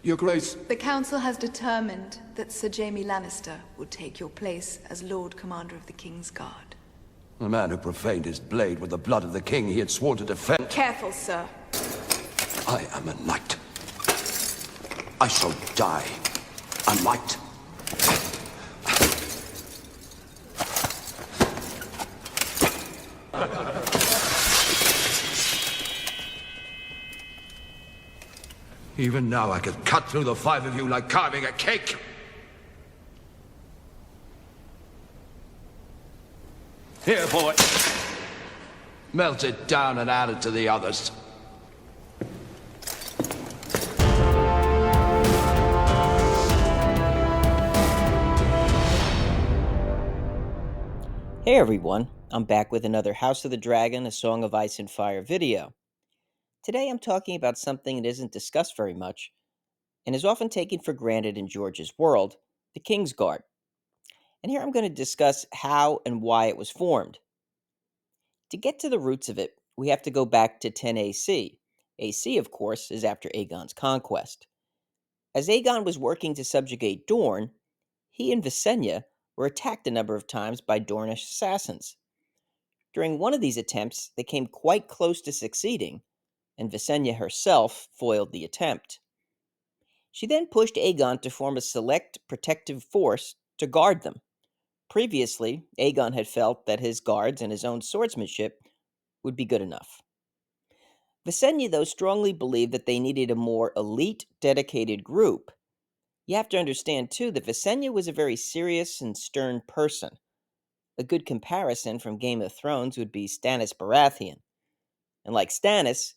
Your Grace. The Council has determined that Sir Jaime Lannister will take your place as Lord Commander of the Kingsguard. The man who profaned his blade with the blood of the king he had sworn to defend. Careful, sir. I am a knight. I shall die a knight. Even now I could cut through the five of you like carving a cake. Here, boy. Melt it down and add it to the others. Hey everyone, I'm back with another House of the Dragon, A Song of Ice and Fire video. Today I'm talking about something that isn't discussed very much and is often taken for granted in George's world, the Kingsguard. And here I'm going to discuss how and why it was formed. To get to the roots of it, we have to go back to 10 AC. AC, of course, is after Aegon's conquest. As Aegon was working to subjugate Dorne, he and Visenya were attacked a number of times by Dornish assassins. During one of these attempts, they came quite close to succeeding, and Visenya herself foiled the attempt. She then pushed Aegon to form a select protective force to guard them. Previously, Aegon had felt that his guards and his own swordsmanship would be good enough. Visenya, though, strongly believed that they needed a more elite, dedicated group. You have to understand, too, that Visenya was a very serious and stern person. A good comparison from Game of Thrones would be Stannis Baratheon. And like Stannis,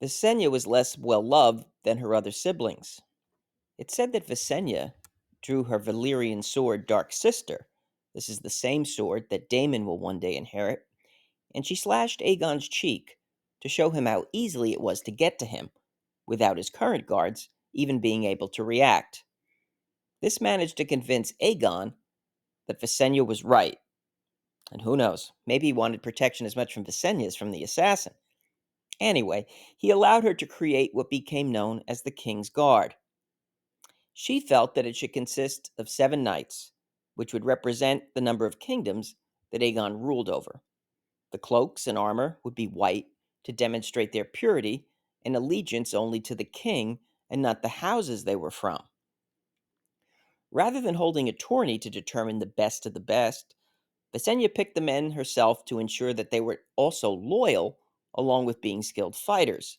Visenya was less well-loved than her other siblings. It's said that Visenya drew her Valyrian sword Dark Sister. This is the same sword that Daemon will one day inherit, and she slashed Aegon's cheek to show him how easily it was to get to him, without his current guards even being able to react. This managed to convince Aegon that Visenya was right. And who knows, maybe he wanted protection as much from Visenya as from the assassin. Anyway, he allowed her to create what became known as the King's Guard. She felt that it should consist of 7 knights, which would represent the number of kingdoms that Aegon ruled over. The cloaks and armor would be white to demonstrate their purity and allegiance only to the king and not the houses they were from. Rather than holding a tourney to determine the best of the best, Visenya picked the men herself to ensure that they were also loyal, along with being skilled fighters.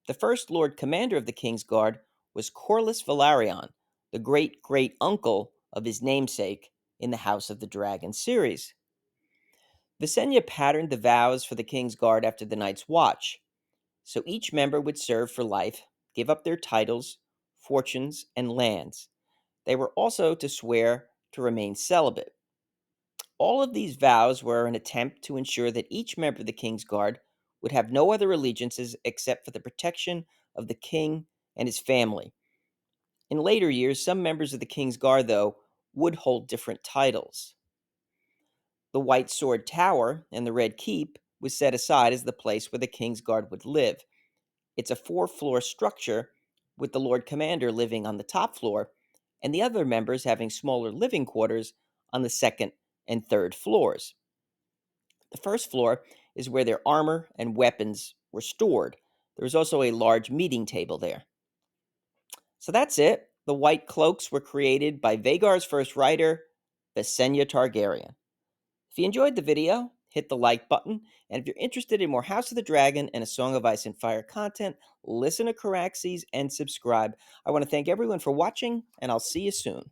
The first Lord Commander of the Kingsguard was Corlys Velaryon, the great-great-uncle of his namesake in the House of the Dragon series. Visenya patterned the vows for the Kingsguard after the Night's Watch, so each member would serve for life, give up their titles, fortunes, and lands. They were also to swear to remain celibate. All of these vows were an attempt to ensure that each member of the Kingsguard would have no other allegiances except for the protection of the king and his family. In later years, some members of the Kingsguard, though, would hold different titles. The White Sword Tower and the Red Keep was set aside as the place where the Kingsguard would live. It's a 4-floor structure with the Lord Commander living on the top floor and the other members having smaller living quarters on the 2nd and 3rd floors. The 1st floor is where their armor and weapons were stored. There was also a large meeting table there. So that's it. The white cloaks were created by Vagar's first writer, Visenya Targaryen. If you enjoyed the video, hit the like button, and if you're interested in more House of the Dragon and A Song of Ice and Fire content, listen to Caraxes and subscribe. I want to thank everyone for watching, and I'll see you soon.